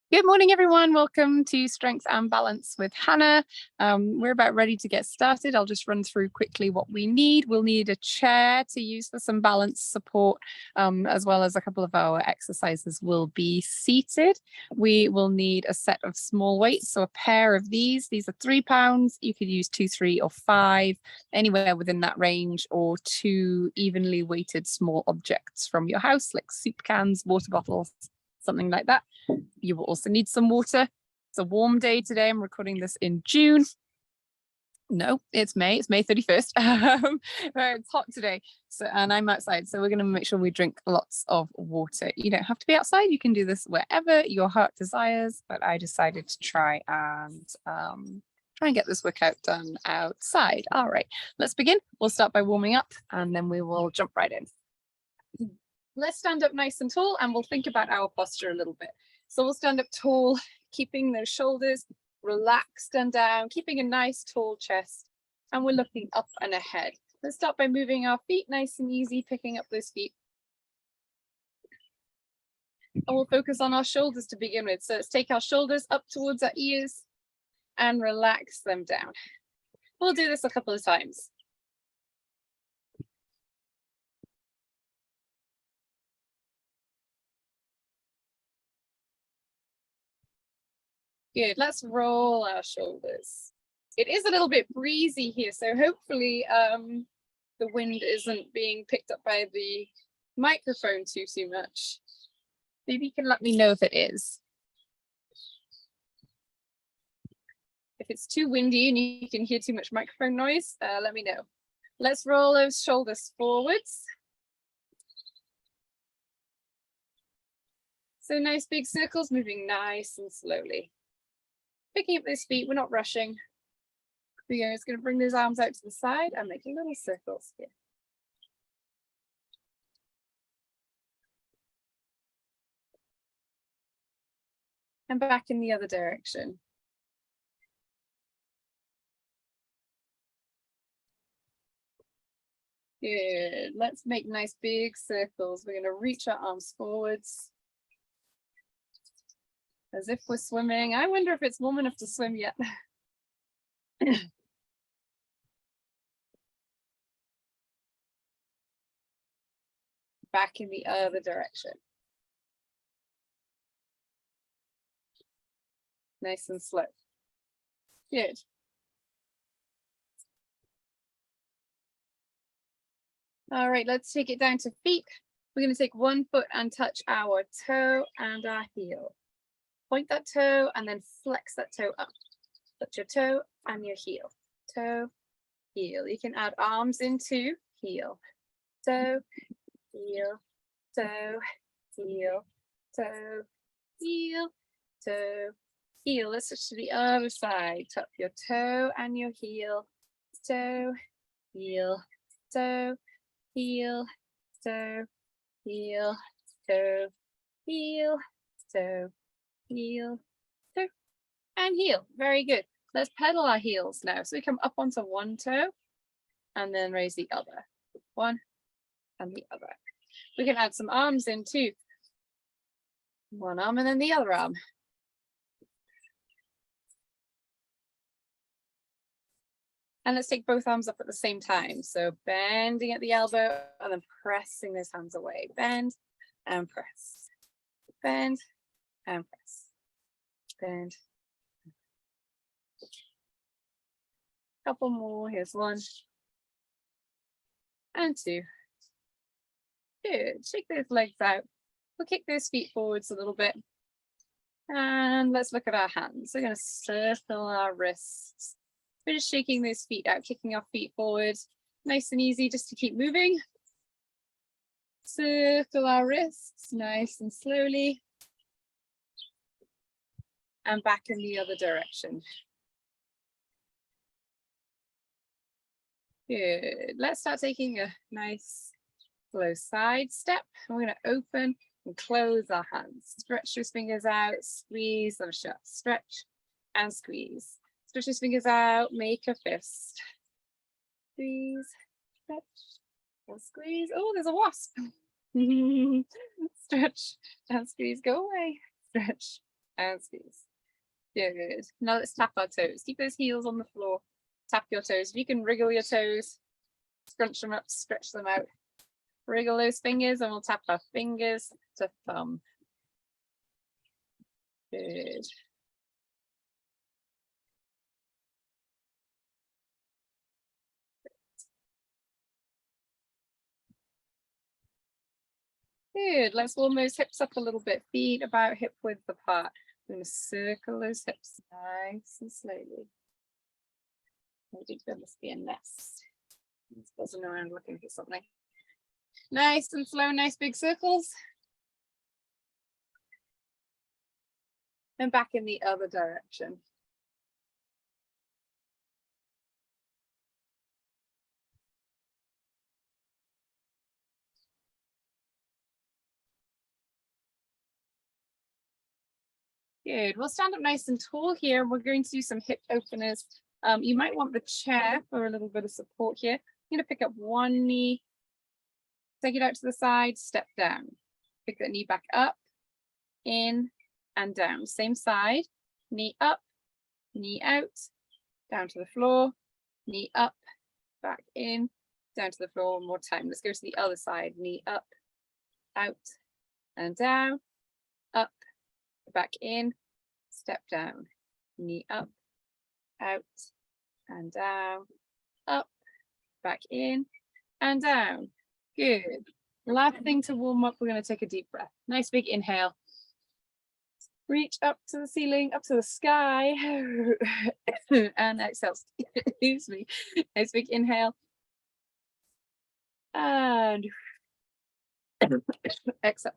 Good morning, everyone. Welcome to Strength and Balance with Hannah. We're about ready to get started. I'll just run through quickly what we need. We'll need a chair to use for some balance support, as well as a couple of our exercises will be seated. We will need a set of small weights, so a pair of these. These are 3 pounds. You could use 2, 3, or 5, anywhere within that range, or 2 evenly weighted small objects from your house, like soup cans, water bottles, something like that. You will also need some water. It's a warm day today. I'm recording this in June. No, it's May. It's May 31st. It's hot today. And I'm outside. So we're going to make sure we drink lots of water. You don't have to be outside. You can do this wherever your heart desires. But I decided to try and get this workout done outside. All right, let's begin. We'll start by warming up and then we will jump right in. Let's stand up nice and tall and we'll think about our posture a little bit. So we'll stand up tall, keeping those shoulders relaxed and down, keeping a nice tall chest, and we're looking up and ahead. Let's start by moving our feet nice and easy, picking up those feet. And we'll focus on our shoulders to begin with. So let's take our shoulders up towards our ears and relax them down. We'll do this a couple of times. Good, let's roll our shoulders. It is a little bit breezy here, so hopefully the wind isn't being picked up by the microphone too much. Maybe you can let me know if it is. If it's too windy and you can hear too much microphone noise, let me know. Let's roll those shoulders forwards. So nice big circles, moving nice and slowly. Picking up those feet, we're not rushing. We're just going to bring those arms out to the side and make little circles here. And back in the other direction. Good, let's make nice big circles. We're going to reach our arms forwards, as if we're swimming. I wonder if it's warm enough to swim yet. Back in the other direction. Nice and slow. Good. All right, let's take it down to feet. We're going to take one foot and touch our toe and our heel. Point that toe and then flex that toe up. Touch your toe and your heel. Toe, heel. You can add arms into heel. Toe, heel, toe, heel, toe, heel, toe, heel. Let's switch to the other side. Tap your toe and your heel. Toe, heel, toe, heel, toe, heel, toe, heel, toe, heel, toe, and heel. Very good. Let's pedal our heels now. So we come up onto one toe and then raise the other. One and the other. We can add some arms in too. One arm and then the other arm. And let's take both arms up at the same time. So bending at the elbow and then pressing those hands away. Bend and press. Bend and press. Bend. Couple more. Here's 1 and 2. Good. Shake those legs out. We'll kick those feet forwards a little bit. And let's look at our hands. We're going to circle our wrists. We're just shaking those feet out, kicking our feet forward. Nice and easy just to keep moving. Circle our wrists nice and slowly. And back in the other direction. Good. Let's start taking a nice slow side step. We're going to open and close our hands. Stretch those fingers out, squeeze them shut. Stretch and squeeze. Stretch those fingers out, make a fist. Squeeze, stretch, and squeeze. Oh, there's a wasp. Stretch and squeeze, go away. Stretch and squeeze. Good. Now let's tap our toes. Keep those heels on the floor. Tap your toes. If you can wriggle your toes, scrunch them up, stretch them out. Wriggle those fingers and we'll tap our fingers to thumb. Good. Good. Let's warm those hips up a little bit. Feet about hip width apart. We're going to circle those hips nice and slowly. I think there must be a nest. It's buzzing around looking for something. Nice and slow, nice big circles. And back in the other direction. Good. We'll stand up nice and tall here. We're going to do some hip openers. You might want the chair for a little bit of support here. I'm going to pick up one knee, take it out to the side, step down. Pick that knee back up, in and down. Same side, knee up, knee out, down to the floor, knee up, back in, down to the floor. One more time. Let's go to the other side. Knee up, out and down, up, back in, step down, knee up, out and down, up, back in and down. Good. Last thing to warm up, we're going to take a deep breath. Nice big inhale. Reach up to the ceiling, up to the sky. And exhale. Excuse me. Nice big inhale. And exhale.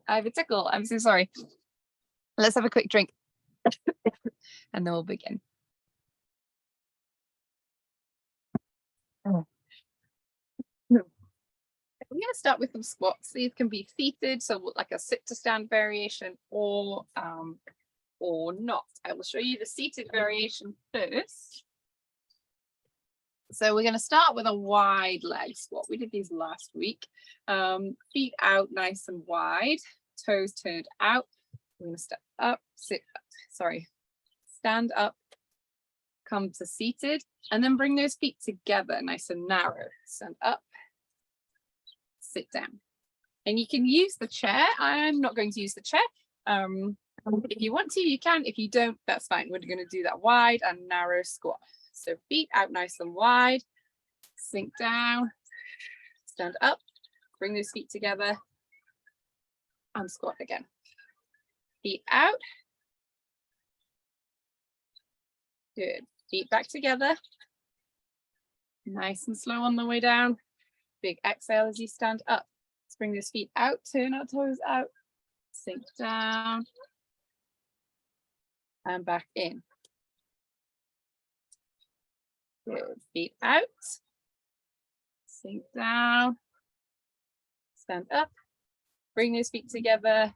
I have a tickle. I'm so sorry. Let's have a quick drink. And then we'll begin. We're going to start with some squats. These can be seated, so like a sit to stand variation, or not. I will show you the seated variation first. So we're going to start with a wide leg squat. We did these last week. Feet out nice and wide, toes turned out. We're going to step up, stand up, come to seated, and then bring those feet together nice and narrow. Stand up, sit down. And you can use the chair. I'm not going to use the chair. If you want to, you can. If you don't, that's fine. We're going to do that wide and narrow squat. So feet out nice and wide, sink down, stand up, bring those feet together, and squat again. Feet out. Good. Feet back together. Nice and slow on the way down. Big exhale as you stand up. Let's bring those feet out, turn our toes out, sink down, and back in. Good. Feet out, sink down, stand up, bring those feet together.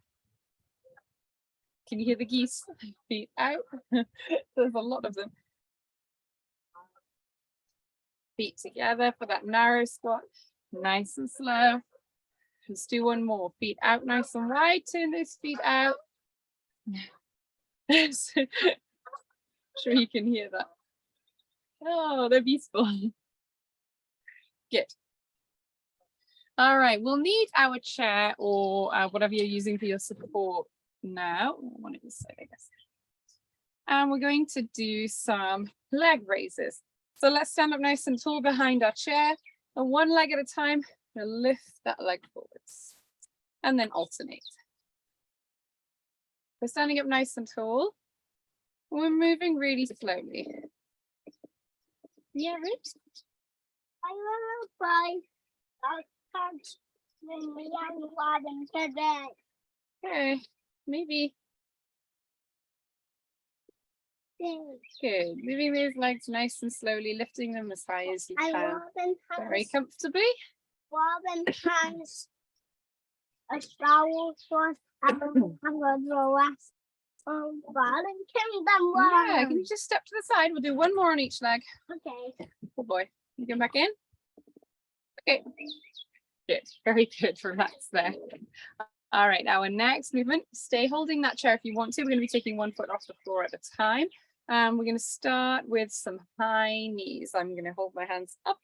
Can you hear the geese? Feet out. There's a lot of them. Feet together for that narrow squat. Nice and slow. Let's do one more. Feet out nice and wide. Turn those feet out. Sure you can hear that. Oh, they're beautiful. Good. All right, we'll need our chair or whatever you're using for your support now. One of this side, I guess. And we're going to do some leg raises. So let's stand up nice and tall behind our chair. And one leg at a time, we'll lift that leg forwards. And then alternate. We're standing up nice and tall. We're moving really slowly. Yeah, right? I want to buy a couch when we are today. Okay, maybe. Good. Moving those legs nice and slowly, lifting them as high as you can. Very comfortably. Robin has a shower for a dress. Yeah, can you just step to the side? We'll do one more on each leg. Okay. Good boy. You come back in. Okay. Good. Very good. Relax there. All right, our next movement, stay holding that chair if you want to. We're going to be taking one foot off the floor at a time. We're going to start with some high knees. I'm going to hold my hands up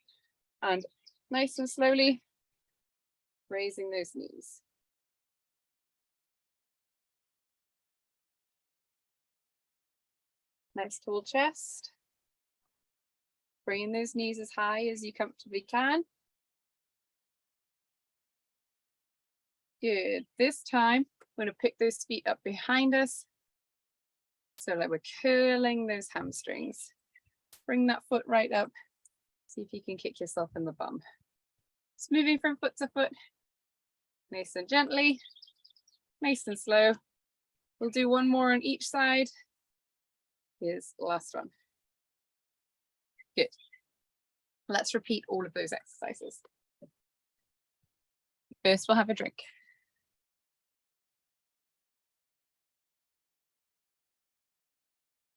and nice and slowly raising those knees. Nice tall chest. Bringing those knees as high as you comfortably can. Good. This time, we're going to pick those feet up behind us. So like we're curling those hamstrings. Bring that foot right up. See if you can kick yourself in the bum. Just moving from foot to foot. Nice and gently. Nice and slow. We'll do one more on each side. Here's the last one. Good. Let's repeat all of those exercises. First, we'll have a drink.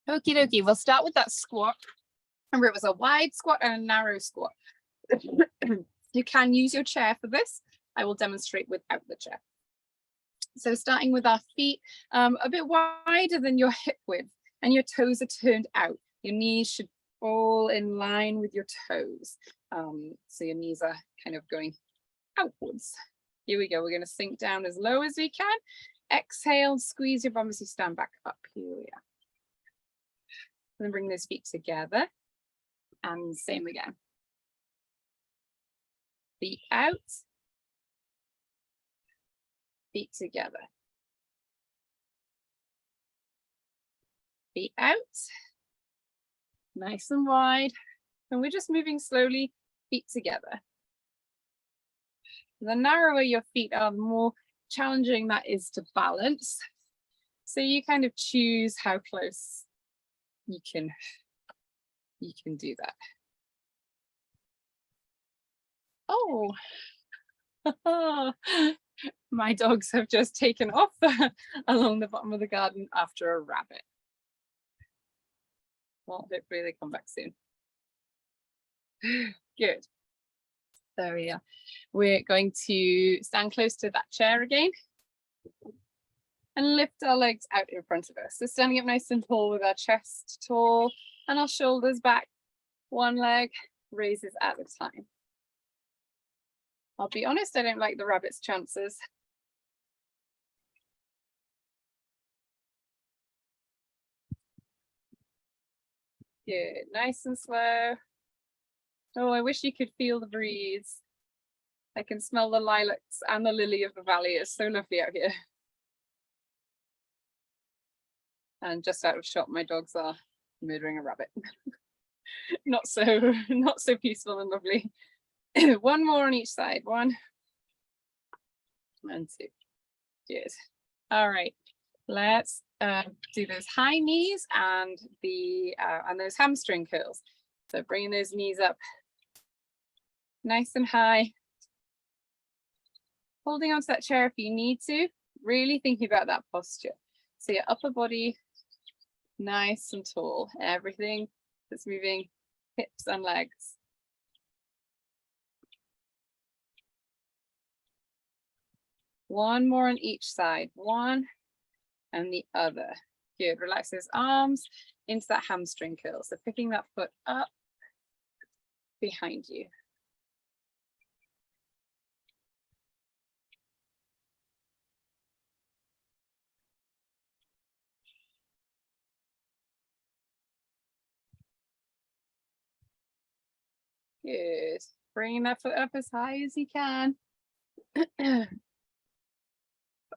Okie dokie, we'll start with that squat. Remember, it was a wide squat and a narrow squat. You can use your chair for this. I will demonstrate without the chair. So starting with our feet a bit wider than your hip width, and your toes are turned out. Your knees should fall in line with your toes. So your knees are kind of going outwards. Here we go. We're going to sink down as low as we can. Exhale, squeeze your bum as you stand back up. Here we are. And then bring those feet together. And same again. Feet out. Feet together. Feet out. Nice and wide. And we're just moving slowly, feet together. The narrower your feet are, the more challenging that is to balance. So you kind of choose how close you can do that. Oh, my dogs have just taken off along the bottom of the garden after a rabbit. Well, hopefully they come back soon. Good. There we are. We're going to stand close to that chair again and lift our legs out in front of us. So standing up nice and tall with our chest tall and our shoulders back. One leg raises at a time. I'll be honest, I don't like the rabbit's chances. Good, nice and slow. Oh, I wish you could feel the breeze. I can smell the lilacs and the lily of the valley. It's so lovely out here. And just out of shot, my dogs are murdering a rabbit. not so peaceful and lovely. One more on each side. 1 and 2. Good. All right. Let's do those high knees and those hamstring curls. So bringing those knees up nice and high. Holding onto that chair if you need to. Really thinking about that posture. So your upper body nice and tall. Everything that's moving, hips and legs. One more on each side. One and the other. Good. Relax those arms into that hamstring curl. So picking that foot up behind you. Good. Bringing that foot up as high as you can.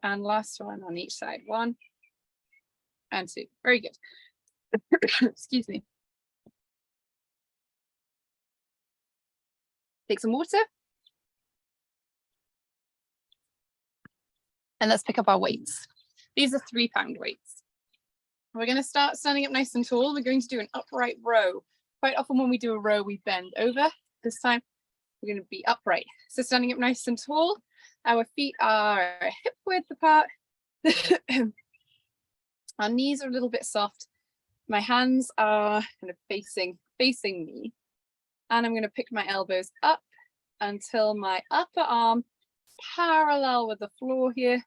And last one on each side. 1 and 2. Very good. Excuse me. Take some water. And let's pick up our weights. These are 3-pound weights. We're going to start standing up nice and tall. We're going to do an upright row. Quite often when we do a row, we bend over. This time, we're going to be upright. So standing up nice and tall. Our feet are hip width apart. Our knees are a little bit soft. My hands are kind of facing me. And I'm going to pick my elbows up until my upper arm parallel with the floor here.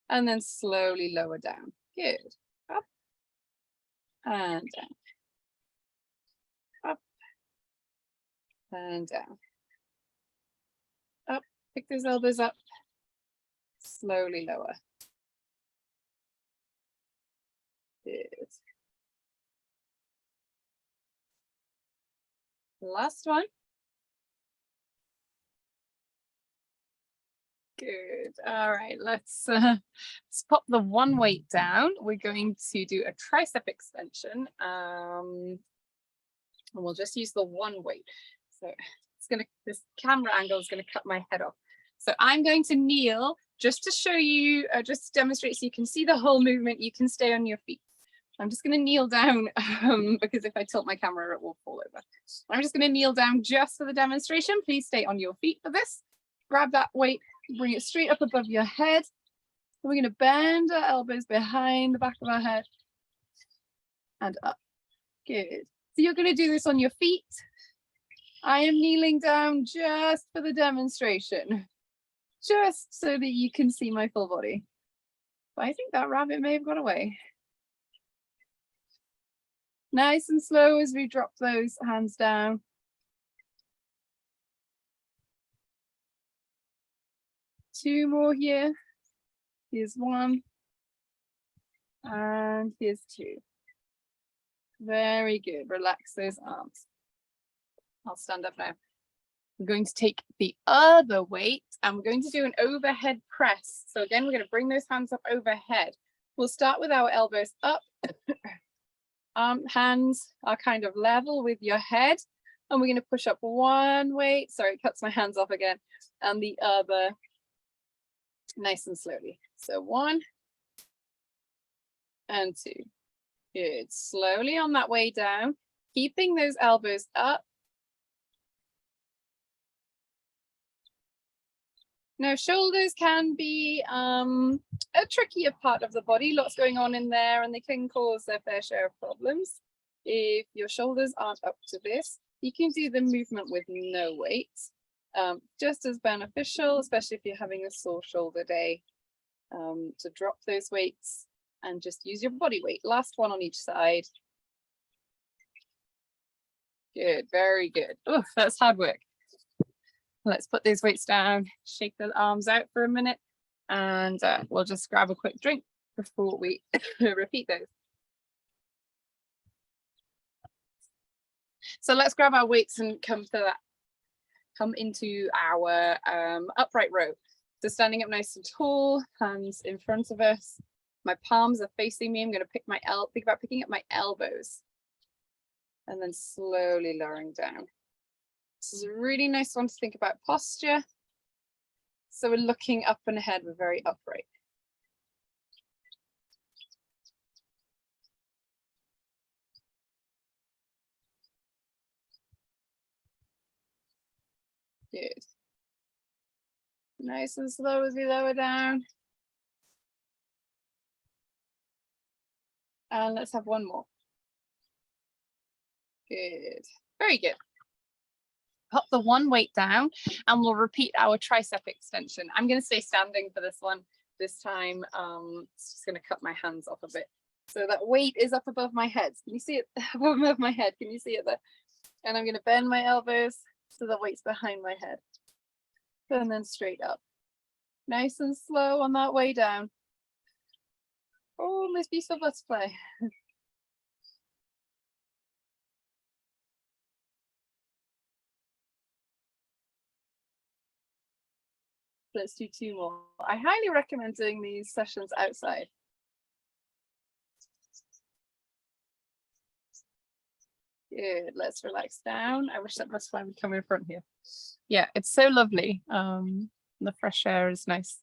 and then slowly lower down. Good. Up and down. Up and down. Up, pick those elbows up, slowly lower. Good. Last one. Good. All right, let's pop the one weight down. We're going to do a tricep extension. And we'll just use the one weight. So this camera angle is gonna cut my head off. So I'm going to kneel just to show you, just to demonstrate so you can see the whole movement. You can stay on your feet. I'm just gonna kneel down because if I tilt my camera, it will fall over. I'm just gonna kneel down just for the demonstration. Please stay on your feet for this. Grab that weight, bring it straight up above your head. And we're gonna bend our elbows behind the back of our head and up. Good. So you're gonna do this on your feet. I am kneeling down just for the demonstration, just so that you can see my full body. But I think that rabbit may have got away. Nice and slow as we drop those hands down. Two more here. Here's one. And here's two. Very good. Relax those arms. I'll stand up now. We're going to take the other weight and we're going to do an overhead press. So again, we're going to bring those hands up overhead. We'll start with our elbows up. Hands are kind of level with your head. And we're going to push up one weight. Sorry, it cuts my hands off again. And the other nice and slowly. So one and two. Good. Slowly on that way down, keeping those elbows up. Now, shoulders can be a trickier part of the body, lots going on in there, and they can cause their fair share of problems. If your shoulders aren't up to this, you can do the movement with no weight, just as beneficial, especially if you're having a sore shoulder day, to drop those weights and just use your body weight. Last one on each side. Good, very good. Oh, that's hard work. Let's put these weights down, shake the arms out for a minute, and we'll just grab a quick drink before we repeat those. So let's grab our weights and come into our upright row. So standing up nice and tall, hands in front of us. My palms are facing me. I'm going to think about picking up my elbows and then slowly lowering down. This is a really nice one to think about posture. So we're looking up and ahead, we're very upright. Good. Nice and slow as we lower down. And let's have one more. Good. Very good. Pop the one weight down and we'll repeat our tricep extension. I'm going to stay standing for this one this time. It's just going to cut my hands off a bit. So that weight is up above my head. Can you see it above my head? Can you see it there? And I'm going to bend my elbows so the weight's behind my head. And then straight up. Nice and slow on that way down. Oh, Miss Beautiful Butterfly. Let's do two more. I highly recommend doing these sessions outside. Good, let's relax down. I wish that butterfly would come in front here. Yeah, it's so lovely. The fresh air is nice.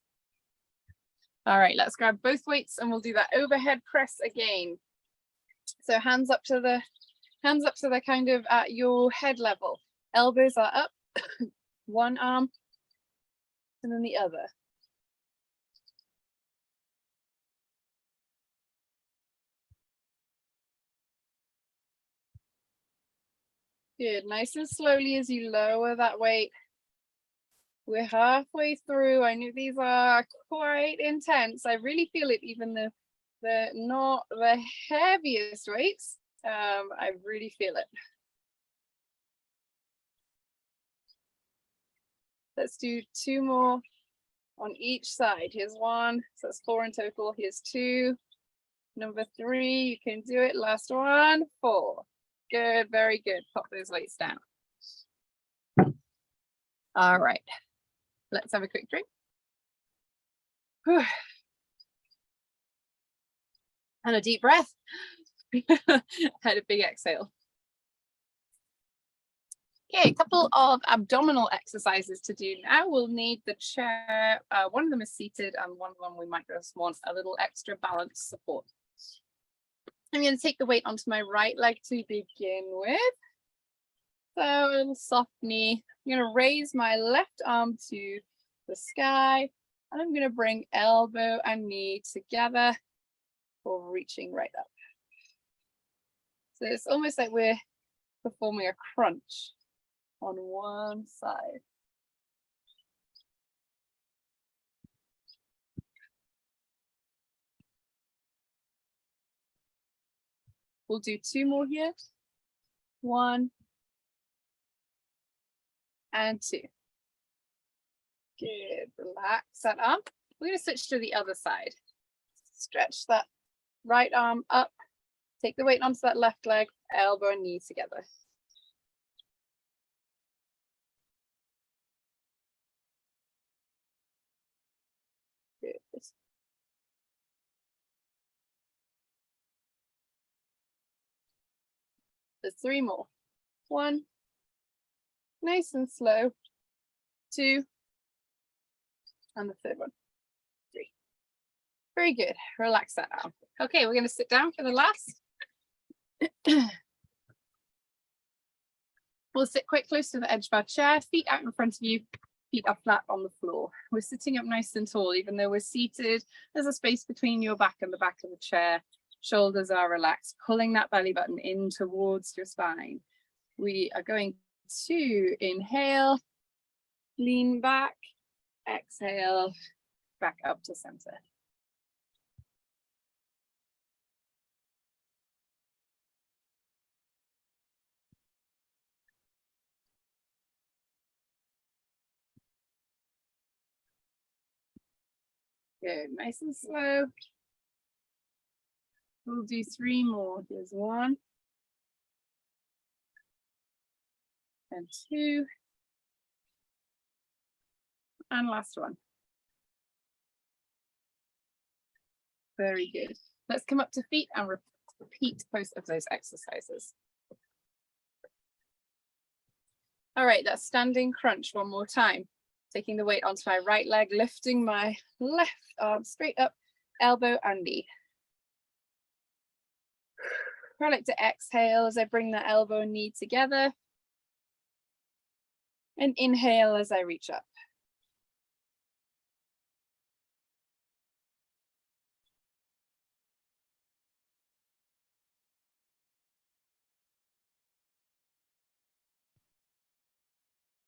All right, let's grab both weights and we'll do that overhead press again. So hands up to the kind of at your head level. Elbows are up, one arm, and then the other. Good, nice and slowly as you lower that weight. We're halfway through. I know these are quite intense. I really feel it, even the not the heaviest weights. I really feel it. Let's do 2 more on each side. Here's 1, so that's 4 in total. Here's 2. Number 3, you can do it. Last one, 4. Good, very good. Pop those weights down. All right, let's have a quick drink. Whew. And a deep breath. Had a big exhale. Okay, a couple of abdominal exercises to do now. We'll need the chair. One of them is seated and one of them we might just want a little extra balance support. I'm going to take the weight onto my right leg to begin with. So a little soft knee. I'm going to raise my left arm to the sky and I'm going to bring elbow and knee together for reaching right up. So it's almost like we're performing a crunch on one side. We'll do 2 more here. 1 and 2. Good, relax that arm. We're going to switch to the other side. Stretch that right arm up. Take the weight onto that left leg, elbow and knee together. Good. There's 3 more. 1, nice and slow. 2, and the third one. 3. Very good. Relax that arm. Okay, we're going to sit down for the last. We'll sit quite close to the edge of our chair, feet out in front of you, feet are flat on the floor. We're sitting up nice and tall, even though we're seated. There's a space between your back and the back of the chair. Shoulders are relaxed, pulling that belly button in towards your spine. We are going to inhale, lean back, exhale, back up to center. Good, nice and slow. We'll do 3 more. Here's 1 and 2. And last one. Very good. Let's come up to feet and repeat both of those exercises. All right, that's standing crunch 1 more time. Taking the weight onto my right leg, lifting my left arm straight up, elbow and knee. I like to exhale as I bring the elbow and knee together. And inhale as I reach up.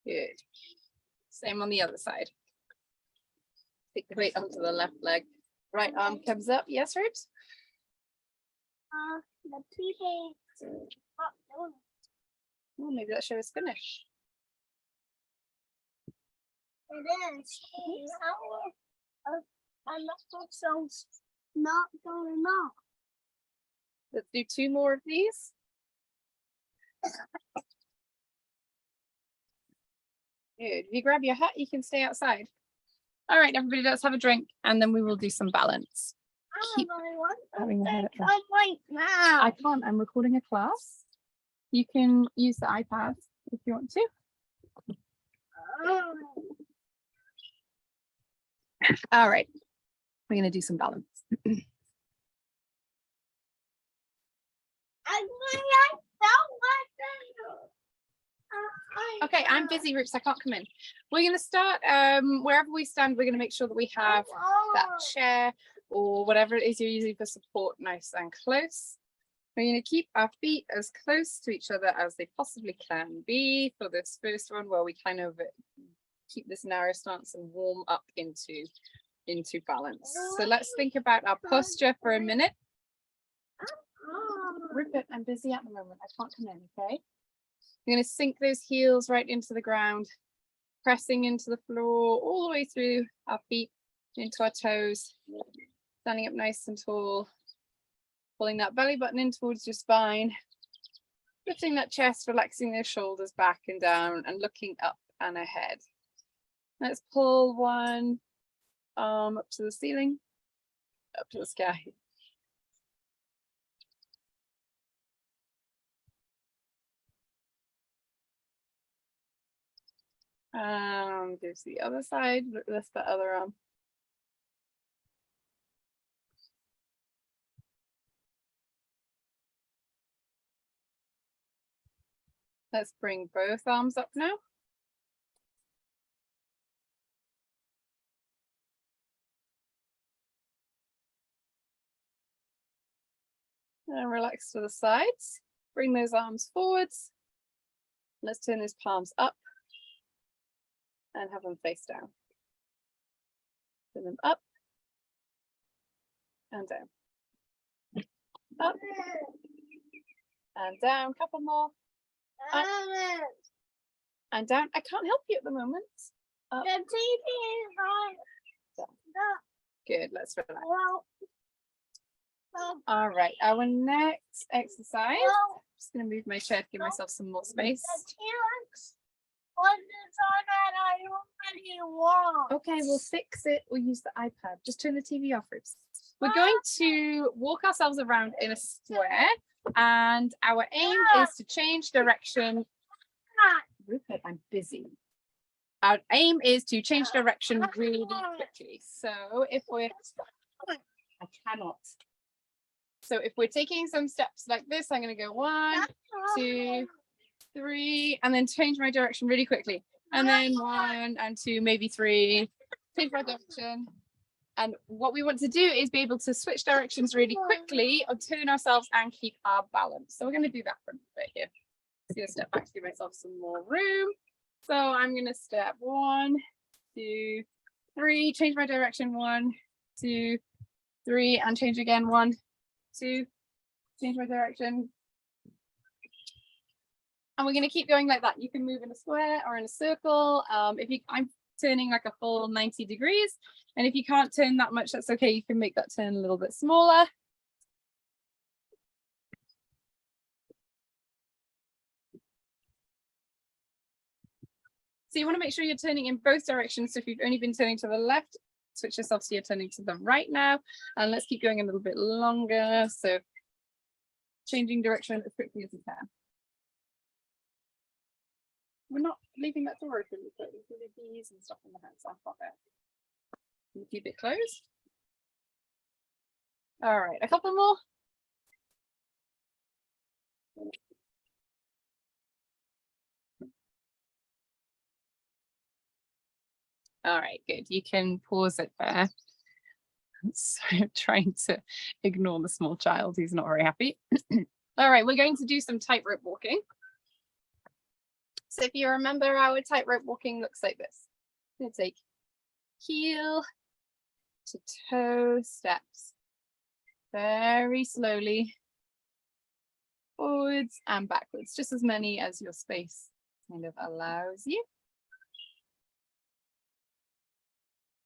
Good. Same on the other side. Take the weight onto the left leg. Right arm comes up. Yes, Rubes? The people not doing it. Oh, maybe that show is finished. It is. And the muscles not going on. Let's do 2 more of these. Good. If you grab your hat, you can stay outside. All right, everybody, let's have a drink and then we will do some balance. Keep having the head up. Right now. I can't, I'm recording a class. You can use the iPad if you want to. All right, we're going to do some balance. Okay, I'm busy, Roots. I can't come in. We're going to start wherever we stand. We're going to make sure that we have that chair or whatever it is you're using for support nice and close. We're going to keep our feet as close to each other as they possibly can be for this first one, where we kind of keep this narrow stance and warm up into balance. So let's think about our posture for a minute. Rupert, I'm busy at the moment. I can't come in, okay? You're going to sink those heels right into the ground, pressing into the floor all the way through our feet, into our toes, standing up nice and tall, pulling that belly button in towards your spine, lifting that chest, relaxing those shoulders back and down and looking up and ahead. Let's pull one arm up to the ceiling, up to the sky. Go to the other side, lift the other arm. Let's bring both arms up now. And relax to the sides. Bring those arms forwards. Let's turn those palms up and have them face down. Turn them up and down. Up and down. Couple more. Up and down. I can't help you at the moment. Up. The TV is on. Good, let's relax. All right, our next exercise. I'm just going to move my chair to give myself some more space. What design that I already want? Okay, we'll fix it. We'll use the iPad. Just turn the TV off, Roops. We're going to walk ourselves around in a square, and our aim is to change direction. Rupert, I'm busy. Our aim is to change direction really quickly. So if we're, I cannot. So if we're taking some steps like this, I'm going to go 1, 2, 3, and then change my direction really quickly. And then 1 and 2, maybe 3, change my direction. And what we want to do is be able to switch directions really quickly or turn ourselves and keep our balance. So we're going to do that for a bit here. Just going to step back to give myself some more room. So I'm going to step 1, 2, 3, change my direction, 1, 2, 3, and change again, 1, 2, change my direction. And we're going to keep going like that. You can move in a square or in a circle. I'm turning like a full 90 degrees. And if you can't turn that much, that's okay. You can make that turn a little bit smaller. So you want to make sure you're turning in both directions. So if you've only been turning to the left, switch yourself so you're turning to the right now. And let's keep going a little bit longer. So changing direction as quickly as you can. We're not leaving that door open, but there's bees and stuff in the house. I've got it. Can you keep it closed? All right, a couple more. All right, good. You can pause it there. So I'm trying to ignore the small child who's not very happy. All right, we're going to do some tightrope walking. So if you remember, our tightrope walking looks like this. I'm going to take heel to toe steps very slowly, forwards and backwards, just as many as your space kind of allows you.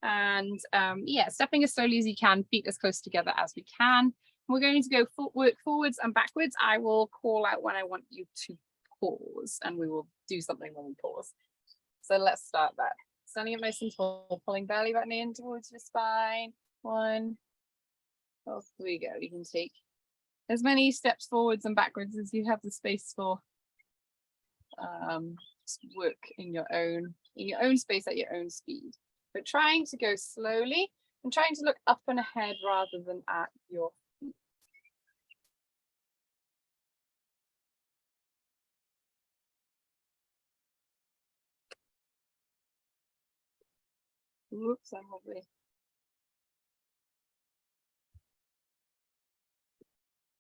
And yeah, stepping as slowly as you can, feet as close together as we can. We're going to go work forwards and backwards. I will call out when I want you to pause, and we will do something when we pause. So let's start that. Standing up nice and tall, pulling belly button in towards your spine. 1, off we go. You can take as many steps forwards and backwards as you have the space for. Just work in your own space at your own speed. But trying to go slowly and trying to look up and ahead rather than at your feet. Whoops, I'm wobbly.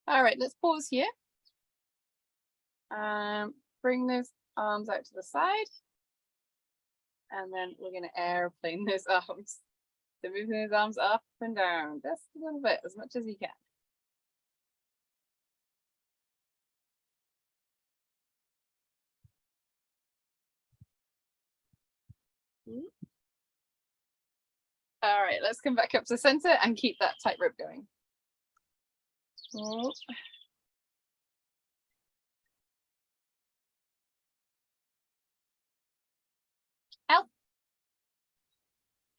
All right, let's pause here. Bring those arms out to the side. And then we're going to airplane those arms. So moving those arms up and down just a little bit, as much as you can. All right, let's come back up to center and keep that tightrope going. Oh. Out.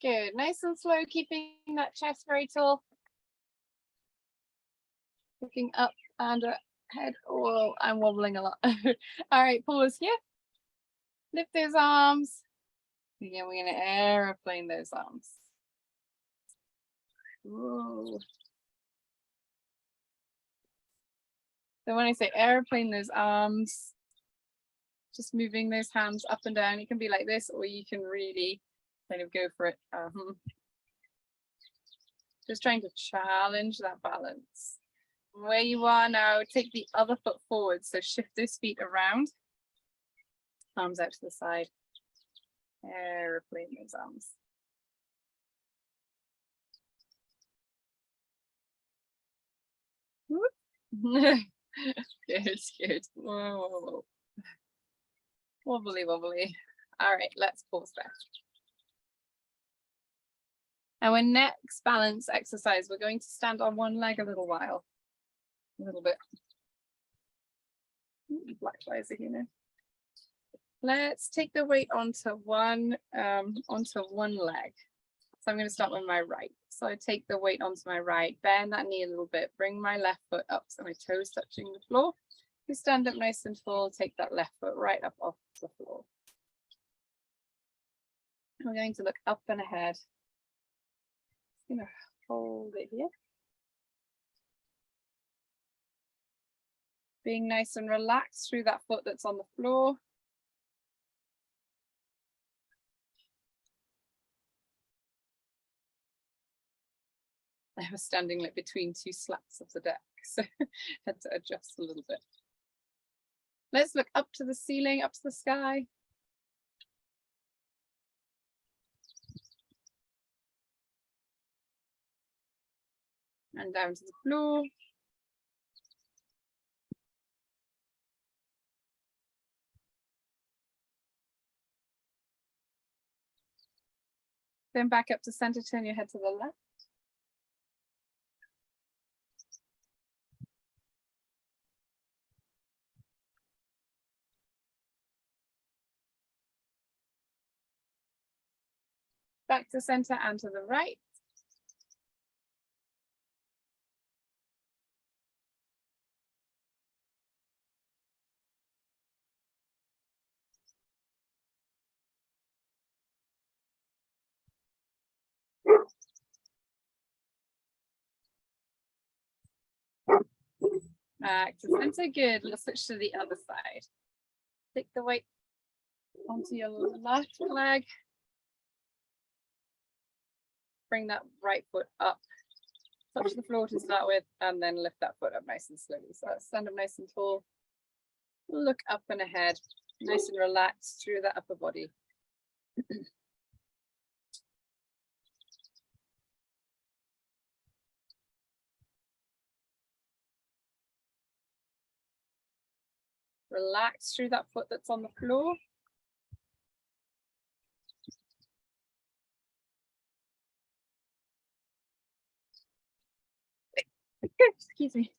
Good, nice and slow, keeping that chest very tall. Looking up and head. Oh, I'm wobbling a lot. All right, pause here. Lift those arms. Again, we're going to airplane those arms. Whoa. So when I say airplane those arms, just moving those hands up and down. It can be like this, or you can really kind of go for it. Just trying to challenge that balance. Where you are now, take the other foot forward. So shift those feet around. Arms out to the side. Airplane those arms. Good, good. Whoa. Wobbly, wobbly. All right, let's pause there. Our next balance exercise, we're going to stand on one leg a little while. A little bit. Black flies are here now. Let's take the weight onto one leg. So I'm going to start with my right. So I take the weight onto my right, bend that knee a little bit, bring my left foot up so my toes touching the floor. You stand up nice and tall, take that left foot right up off the floor. We're going to look up and ahead. I'm going to hold it here. Being nice and relaxed through that foot that's on the floor. I was standing like between two slats of the deck, so had to adjust a little bit. Let's look up to the ceiling, up to the sky. And down to the floor. Then back up to center, turn your head to the left. Back to center and to the right. Back to center, good. Let's switch to the other side. Take the weight onto your left leg. Bring that right foot up. Touch the floor to start with, and then lift that foot up nice and slowly. So let's stand up nice and tall. Look up and ahead, nice and relaxed through that upper body. Relax through that foot that's on the floor. Excuse me.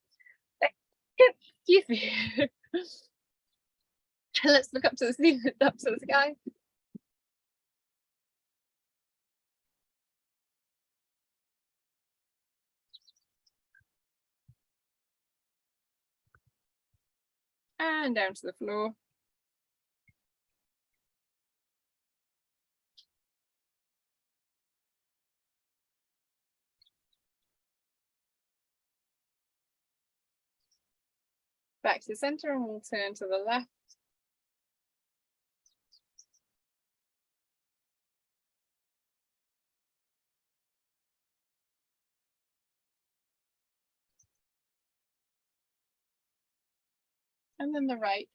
Excuse me. Let's look up to the up to the sky. And down to the floor. Back to the center, and we'll turn to the left. And then the right.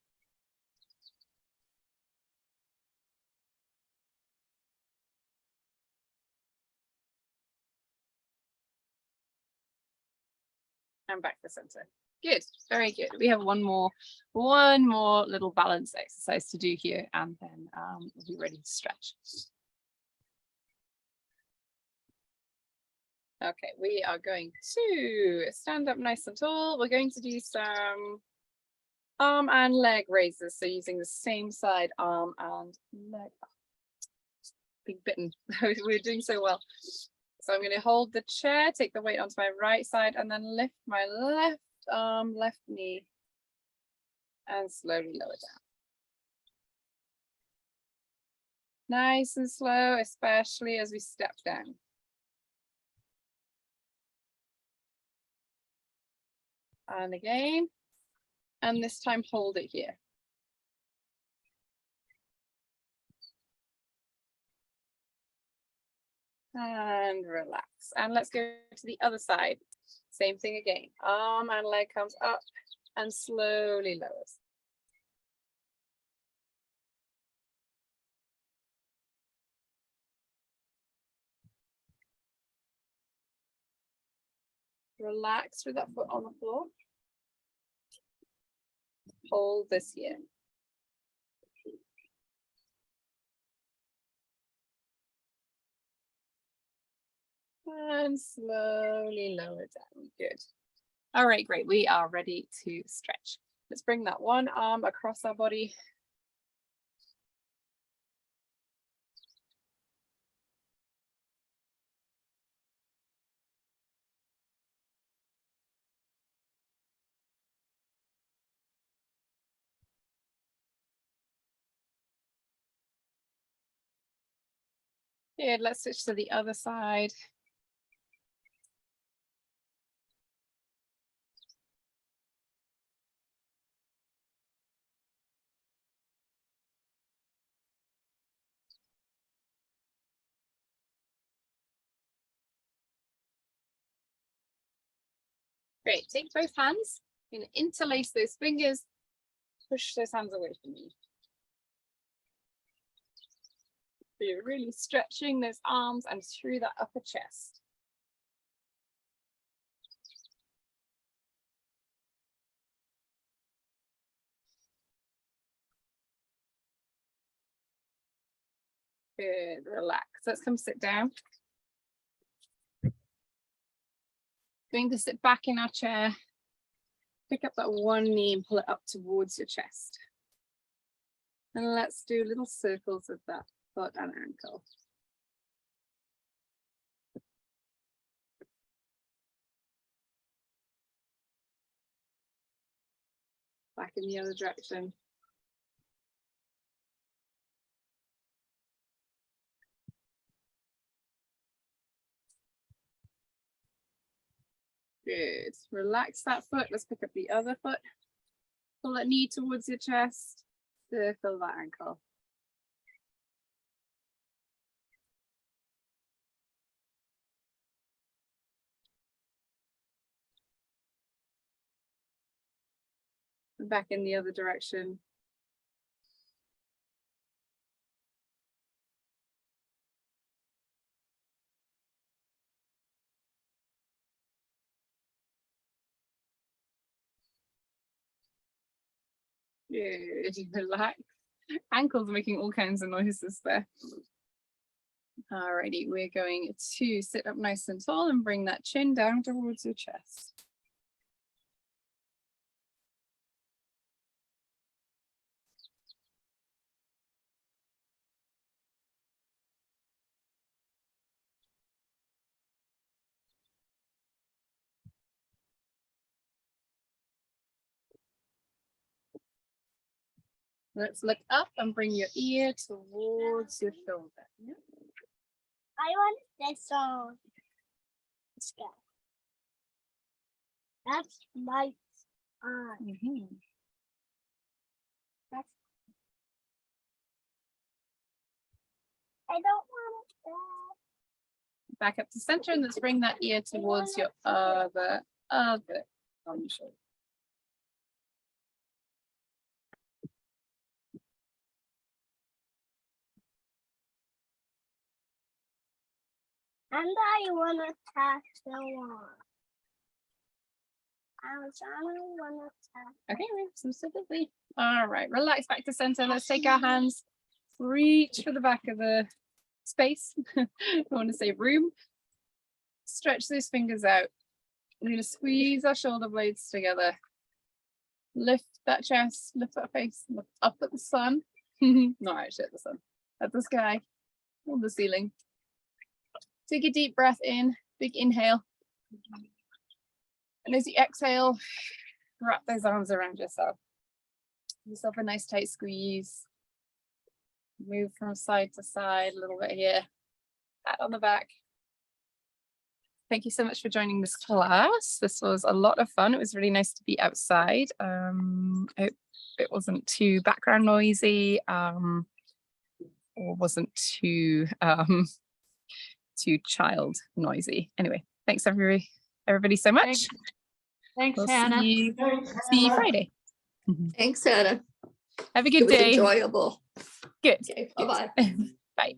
And back to center. Good, very good. We have one more little balance exercise to do here, and then we'll be ready to stretch. Okay, we are going to stand up nice and tall. We're going to do some arm and leg raises. So using the same side, arm and leg. Being bitten. We're doing so well. So I'm going to hold the chair, take the weight onto my right side, and then lift my left arm, left knee, and slowly lower down. Nice and slow, especially as we step down. And again, and this time hold it here. And relax. And let's go to the other side. Same thing again. Arm and leg comes up and slowly lowers. Relax with that foot on the floor. Hold this here. And slowly lower down. Good. All right, great. We are ready to stretch. Let's bring that one arm across our body. Good. Let's switch to the other side. Great. Take both hands. You're going to interlace those fingers. Push those hands away from you. So you're really stretching those arms and through that upper chest. Good. Relax. Let's come sit down. Going to sit back in our chair. Pick up that one knee and pull it up towards your chest. And let's do little circles with that foot and ankle. Back in the other direction. Good. Relax that foot. Let's pick up the other foot. Pull that knee towards your chest. Circle that ankle. And back in the other direction. Good. Relax. Ankles making all kinds of noises there. Alrighty, we're going to sit up nice and tall and bring that chin down towards your chest. Let's look up and bring your ear towards your shoulder. Yeah. I want this song. Let's go. That's my That's. I don't want it. Back up to center and let's bring that ear towards your other on your shoulder. And I want to touch the wall. Okay, absolutely. All right, relax back to center. Let's take our hands, reach for the back of the space. I want to say room. Stretch those fingers out. We're going to squeeze our shoulder blades together. Lift that chest, lift that face, look up at the sun. Not actually at the sun, at the sky, on the ceiling. Take a deep breath in, big inhale. And as you exhale, wrap those arms around yourself. Give yourself a nice tight squeeze. Move from side to side a little bit here. Pat on the back. Thank you so much for joining this class. This was a lot of fun. It was really nice to be outside. I hope it wasn't too background noisy or wasn't too child noisy. Anyway, thanks everybody so much. Thanks, We'll Hannah. see you Friday. Thanks, Hannah. Have a It good was day. enjoyable. Good. Okay, Good. bye-bye. Bye.